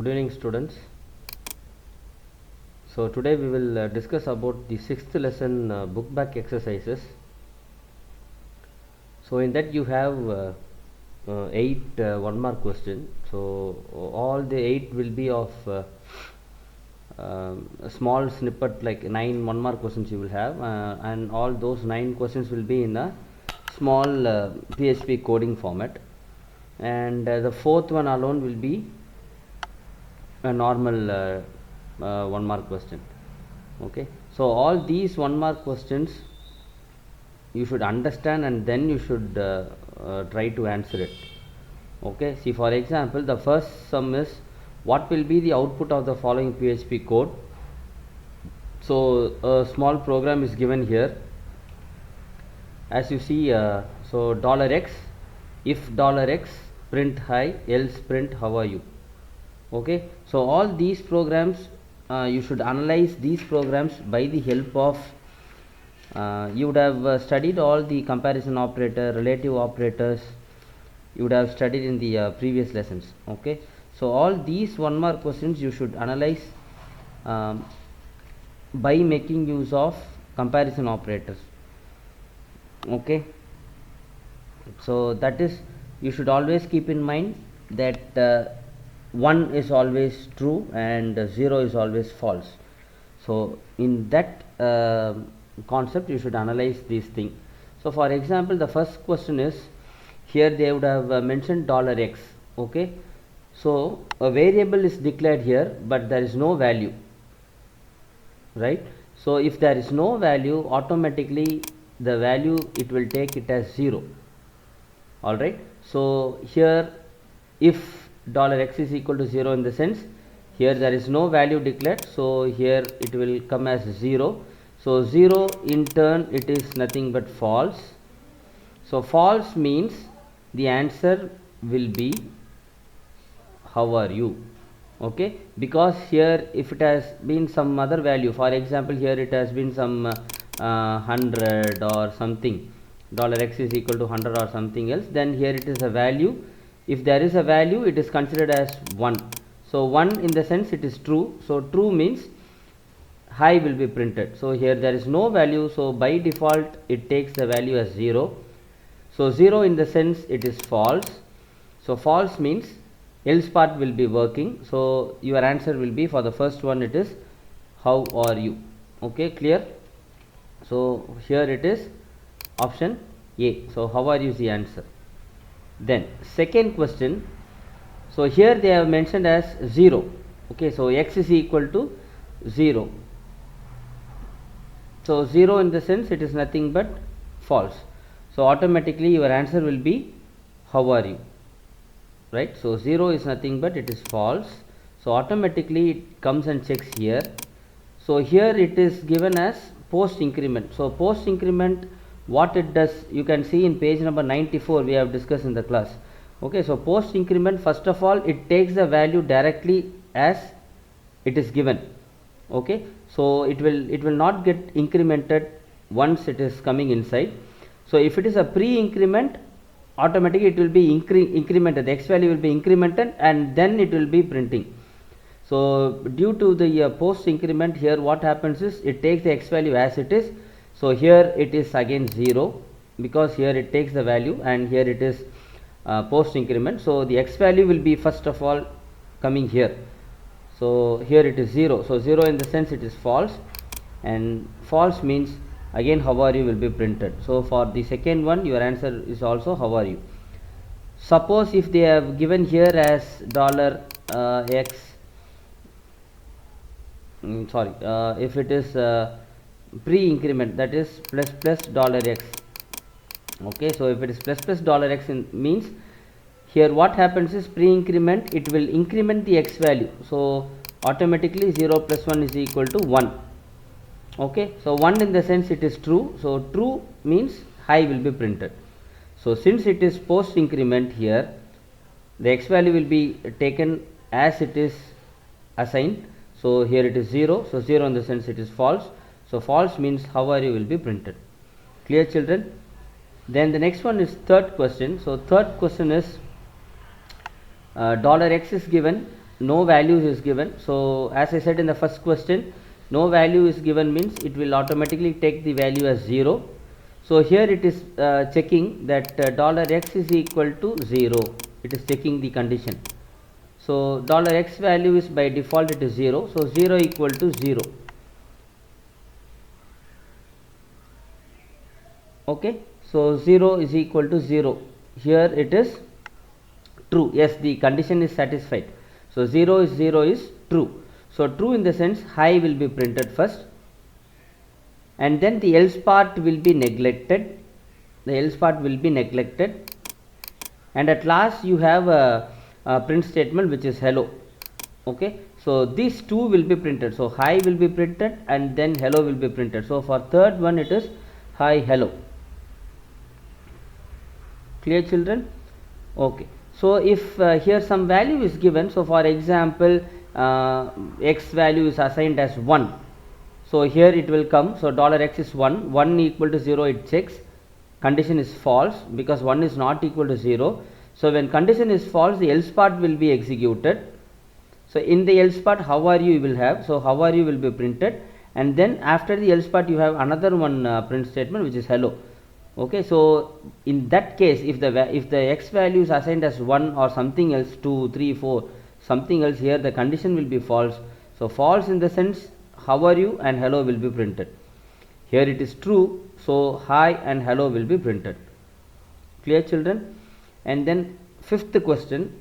Good evening, students. So today we will discuss about the sixth lesson, book back exercises. So in that you have eight 1 mark question. So all the 8 will be of a small snippet, like 9 1 mark questions you will have, and all those 9 questions will be in a small PHP coding format, and the fourth one alone will be a normal 1 mark question. Okay, so all these 1 mark questions you should understand, and then you should try to answer it. Okay, see, for example, the first sum is, what will be the output of the following PHP code? So a small program is given here, as you see. So $x, if $x, print hi, else print how are you. Okay, so all these programs, you should analyze these programs by the help of you would have studied all the comparison operator, relative operators, you would have studied in the previous lessons. Okay, so all these 1 mark questions you should analyze by making use of comparison operators. Okay, so that is, you should always keep in mind that 1 is always true and 0 is always false. So in that concept you should analyze these things. So for example, the first question is, here they would have mentioned $x. Okay, so a variable is declared here, but there is no value, right? So if there is no value, automatically the value it will take it as 0. All right, so here if $x is equal to 0, in the sense here there is no value declared, so here it will come as 0. So 0 in turn it is nothing but false. So false means the answer will be how are you. Okay, because here if it has been some other value, for example here it has been some 100 or something, $x is equal to 100 or something else, then here it is a value. If there is a value, it is considered as 1. So 1 in the sense it is true, so true means hi will be printed. So here there is no value, so by default it takes the value as 0. So 0 in the sense it is false. So false means else part will be working, so your answer will be, for the first one it is how are you. Okay, clear? So here it is option A. So how are you is the answer. Then second question, so here they have mentioned as 0. Okay, so x is equal to 0. So 0 in the sense it is nothing but false. So automatically your answer will be how are you, right? So 0 is nothing but it is false, so automatically it comes and checks here. So here it is given as post increment. So post increment, what it does, you can see in page number 94, we have discussed in the class. Okay, so post increment, first of all it takes the value directly as it is given. Okay, so it will not get incremented once it is coming inside. So if it is a pre increment, automatically it will be incremented, the x value will be incremented and then it will be printing. So due to the post increment, here what happens is it takes the x value as it is. So here it is again 0, because here it takes the value and here it is post increment. So the x value will be first of all coming here. So here it is 0. So 0 in the sense it is false, and false means again how are you will be printed. So for the second one your answer is also how are you. Suppose if they have given here as $x, if it is pre increment, that is plus $x. Okay, so if it is plus $x means here what happens is, pre increment it will increment the x value, so automatically 0 plus 1 is equal to 1. Okay, so 1 in the sense it is true, so true means hi will be printed. So since it is post increment, here the x value will be taken as it is assigned. So here it is 0, so 0 in the sense it is false, so false means how are you will be printed. Clear, children? Then the next one is third question. So third question is $x is given, no values is given. So as I said in the first question, no value is given means it will automatically take the value as 0. So here it is checking that $x is equal to 0. It is checking the condition. So $x value is by default it is 0. So 0 equal to 0. Okay. So 0 is equal to 0. Here it is true. Yes, the condition is satisfied. So 0 is true. So true in the sense high will be printed first, and then the else part will be neglected. The else part will be neglected, and at last you have a print statement which is hello. Okay. So these two will be printed. So hi will be printed and then hello will be printed. So for third one it is hi hello. Clear, children? Okay. So if here some value is given, so for example x value is assigned as 1, so here it will come. So $x is 1 equal to 0, it checks, condition is false because 1 is not equal to 0. So when condition is false, the else part will be executed. So in the else part, how are you will have, so how are you will be printed, and then after the else part you have another one print statement which is hello. Okay. So in that case, if the x value is assigned as 1 or something else, 2, 3, 4, something else, here the condition will be false. So false in the sense how are you and hello will be printed. Here it is true, so hi and hello will be printed. Clear, children? And then fifth question.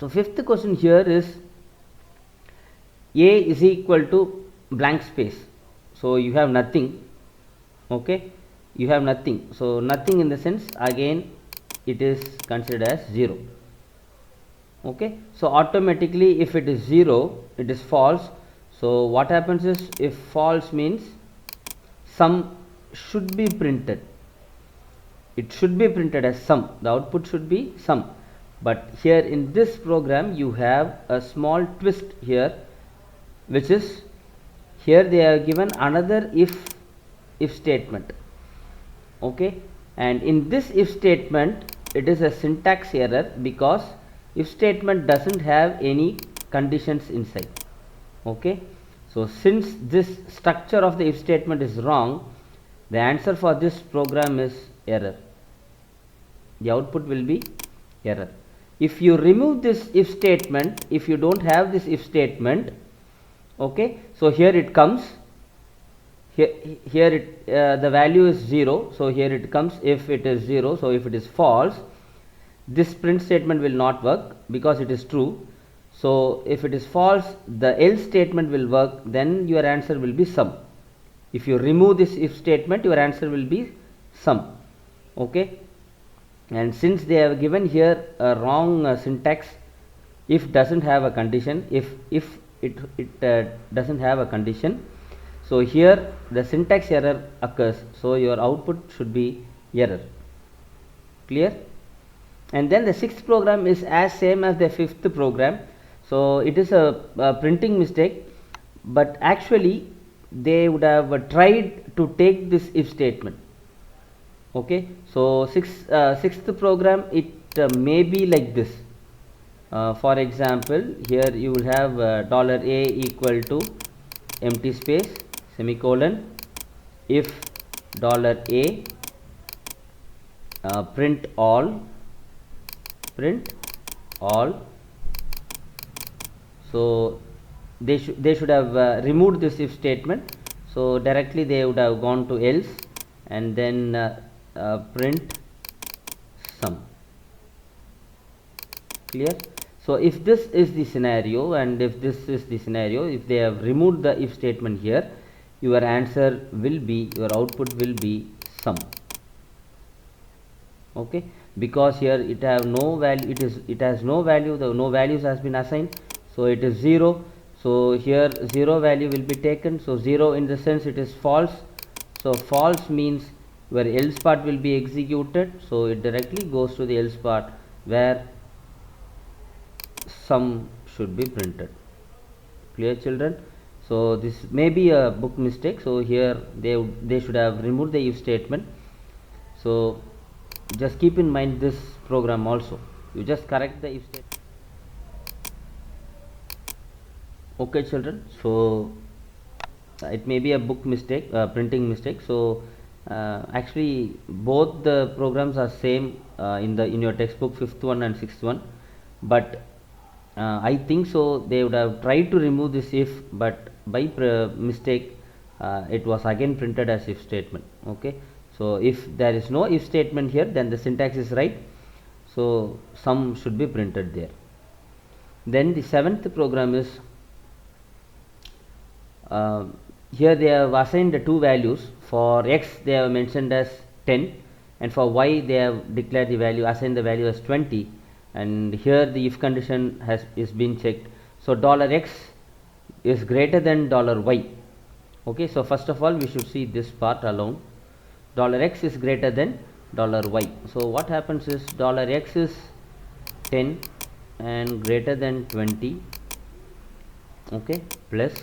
So fifth question here is a is equal to blank space. So you have nothing. Okay. You have nothing. So nothing in the sense again it is considered as 0. Okay. So automatically if it is 0, it is false. So what happens is, if false means sum should be printed. It should be printed as sum. The output should be sum. But here in this program you have a small twist here, which is here they are given another if statement. Okay. And in this if statement it is a syntax error because if statement doesn't have any conditions inside. Okay. So since this structure of the if statement is wrong, the answer for this program is error. The output will be error. If you remove this if statement, if you don't have this if statement, okay, so here it comes, here it the value is 0, so here it comes if it is 0. So if it is false, this print statement will not work because it is true. So if it is false, the else statement will work, then your answer will be sum. If you remove this if statement, your answer will be sum. Okay. And since they have given here a wrong syntax, if doesn't have a condition, if it doesn't have a condition, so here the syntax error occurs, so your output should be error. Clear? And then the sixth program is as same as the fifth program. So it is a printing mistake, but actually they would have tried to take this if statement. Okay. So sixth program, it may be like this. For example, here you will have $a equal to empty space semicolon, if $a print all. So they should have removed this if statement. So directly they would have gone to else and then print sum. Clear? So if this is the scenario and if this is the scenario, if they have removed the if statement here, your answer will be, your output will be sum. Okay, because here it have no value, it has no value, the no values has been assigned, so it is 0. So here 0 value will be taken. So 0 in the sense it is false. So false means where else part will be executed, so it directly goes to the else part where sum should be printed. Clear, children? So this may be a book mistake. So here they should have removed the if statement. So just keep in mind this program also. You just correct the if statement. Okay children, so it may be a book mistake, printing mistake. So actually both the programs are same in your textbook, fifth one and sixth one, but I think so they would have tried to remove this if, but by mistake it was again printed as if statement. Okay, so if there is no if statement here, then the syntax is right, so sum should be printed there. Then the seventh program is here they have assigned the two values. For x they have mentioned as 10, and for y they have declared the value, assigned the value as 20, and here the if condition is been checked. So $x is greater than $y. Okay, so first of all we should see this part alone. $x is greater than $y. So what happens is $x is 10 and greater than 20. Okay, plus,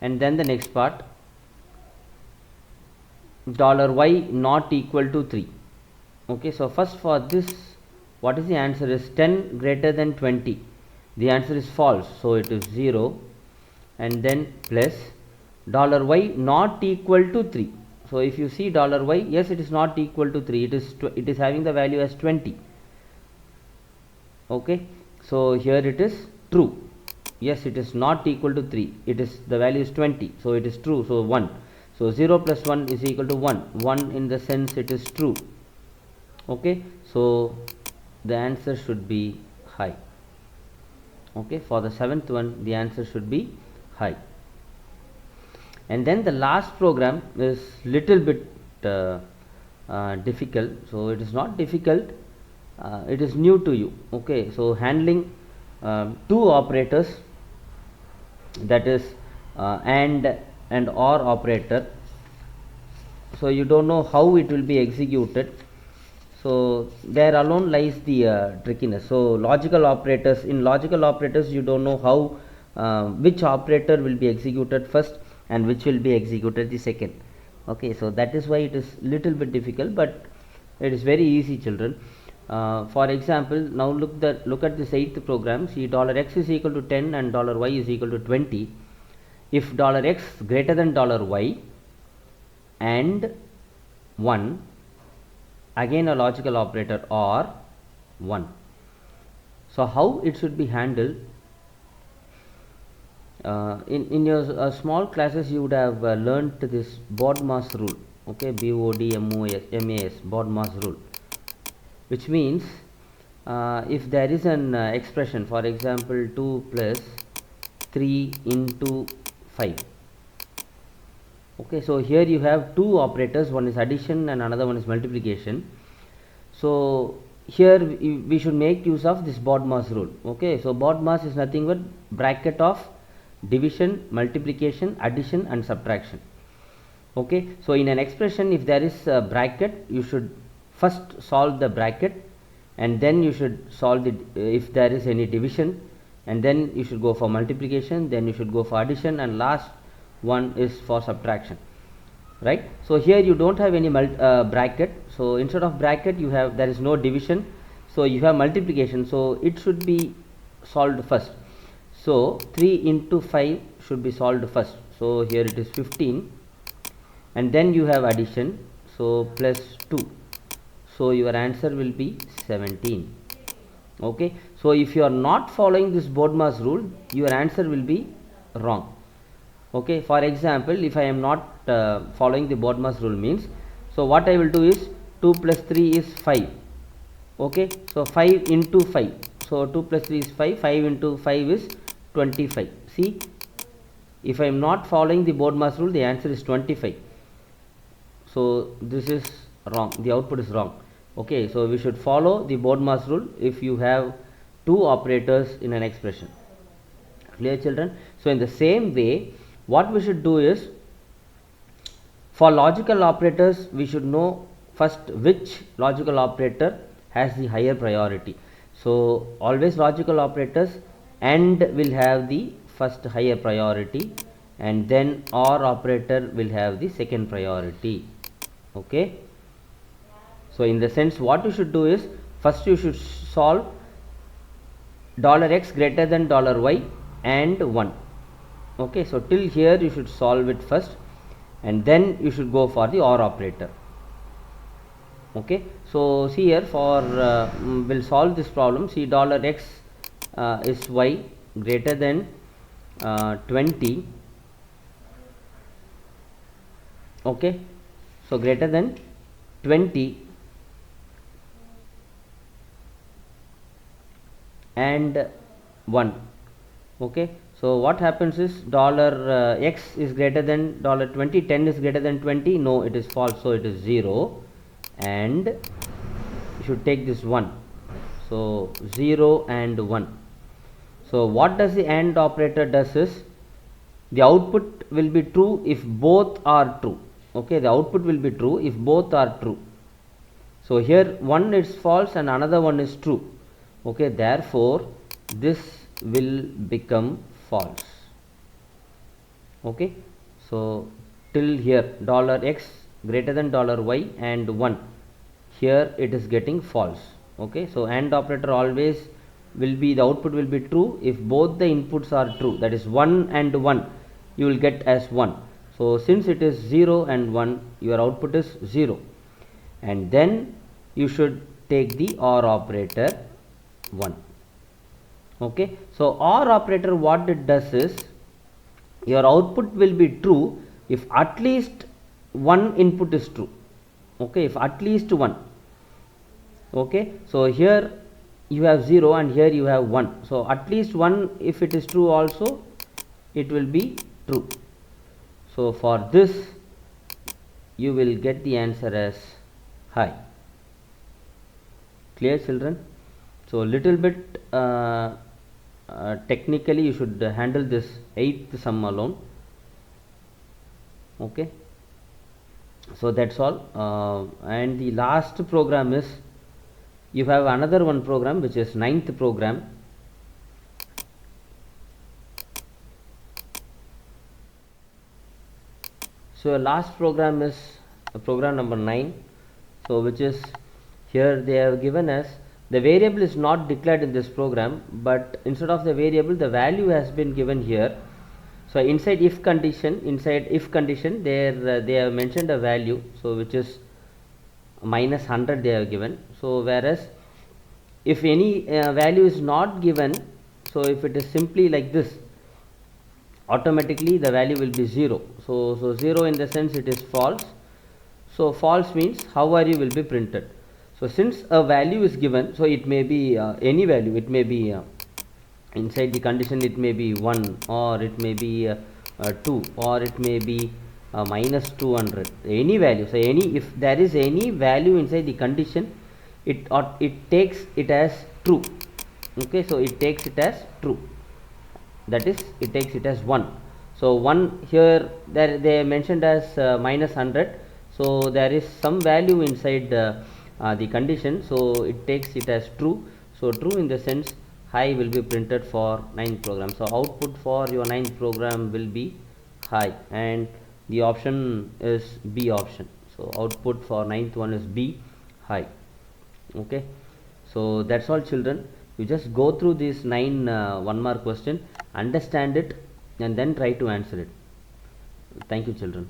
and then the next part, $y not equal to 3. Okay, so first for this, what is the answer is 10 greater than 20. The answer is false, so it is 0, and then plus $y not equal to 3. So if you see $y, yes, it is not equal to 3, it is having the value as 20. Okay, so here it is true. Yes, it is not equal to 3, it is, the value is 20, so it is true, so 1. So 0 plus 1 is equal to 1 in the sense it is true. Okay, so the answer should be high. Okay, for the seventh one the answer should be high. And then the last program is little bit difficult. So it is not difficult, it is new to you. Okay, so handling two operators, that is and or operator. So you don't know how it will be executed, so there alone lies the trickiness. So logical operators, in logical operators you don't know how which operator will be executed first and which will be executed the second. Okay, so that is why it is little bit difficult, but it is very easy children. For example, now look at this eighth program. See, $x is equal to 10 and $y is equal to 20. If $x greater than $y and 1, again a logical operator or 1. So how it should be handled? In your small classes you would have learnt this BODMAS rule. Okay, BODMAS, BODMAS rule, which means if there is an expression, for example 2 plus 3 into 5. Okay, so here you have two operators, one is addition and another one is multiplication. So here we should make use of this BODMAS rule. Okay, so BODMAS is nothing but bracket of division, multiplication, addition and subtraction. Okay, so in an expression if there is a bracket, you should first solve the bracket, and then you should solve it if there is any division, and then you should go for multiplication, then you should go for addition, and last one is for subtraction, right? So here you don't have any bracket, so instead of bracket you have, there is no division, so you have multiplication, so it should be solved first. So 3 into 5 should be solved first, so here it is 15, and then you have addition, so plus 2, so your answer will be 17. Okay, so if you are not following this BODMAS rule, your answer will be wrong. Okay, for example, if I am not following the BODMAS rule means, so what I will do is 2 plus 3 is 5. Okay, so 5 into 5, so 2 plus 3 is 5, 5 into 5 is 25. See, if I am not following the BODMAS rule, the answer is 25. So this is wrong, the output is wrong. Okay, so we should follow the BODMAS rule if you have two operators in an expression. Clear children? So in the same way, what we should do is, for logical operators we should know first which logical operator has the higher priority. So always logical operators AND will have the first higher priority, and then OR operator will have the second priority. Okay, so in the sense what you should do is, first you should solve $x greater than $y and 1. Okay, so till here you should solve it first and then you should go for the OR operator. Okay, so see here for we'll solve this problem. See, $x is y greater than 20. Okay, so greater than 20 and 1. Okay, so what happens is $x is greater than $20, 10 is greater than 20, no, it is false, so it is 0, and you should take this 1, so 0 and 1. So what does the AND operator does is, the output will be true if both are true. Okay, the output will be true if both are true. So here one is false and another one is true. Okay, therefore this will become false. Okay, so till here $x greater than $y and 1, here it is getting false. Okay, so AND operator always will be, the output will be true if both the inputs are true, that is 1 and 1 you will get as 1. So since it is 0 and 1, your output is 0, and then you should take the OR operator 1. Okay, so OR operator, what it does is, your output will be true if at least one input is true. Okay, if at least one. Okay, so here you have 0 and here you have 1, so at least one, if it is true also, it will be true. So for this you will get the answer as high. Clear, children? So little bit technically you should handle this 8th sum alone. Okay, so that's all. And the last program is, you have another one program which is 9th program. So last program is program number 9, so which is, here they have given us, the variable is not declared in this program, but instead of the variable the value has been given here. So inside if condition, there they have mentioned a value, so which is -100 they have given. So whereas if any value is not given, so if it is simply like this, automatically the value will be 0. So 0 in the sense it is false. So false means however will be printed. So since a value is given, so it may be any value, it may be inside the condition, it may be 1 or it may be 2 or it may be -200, any value. So any, if there is any value inside the condition, it takes it as true. Okay, so it takes it as true, that is, it takes it as 1. So 1 here, there they mentioned as -100, so there is some value inside the condition, so it takes it as true. So true in the sense high will be printed for 9th program. So output for your 9th program will be high, and the option is B option. So output for 9th one is B, high. Okay, so that's all, children. You just go through this 9 one mark question, understand it, and then try to answer it. Thank you, children.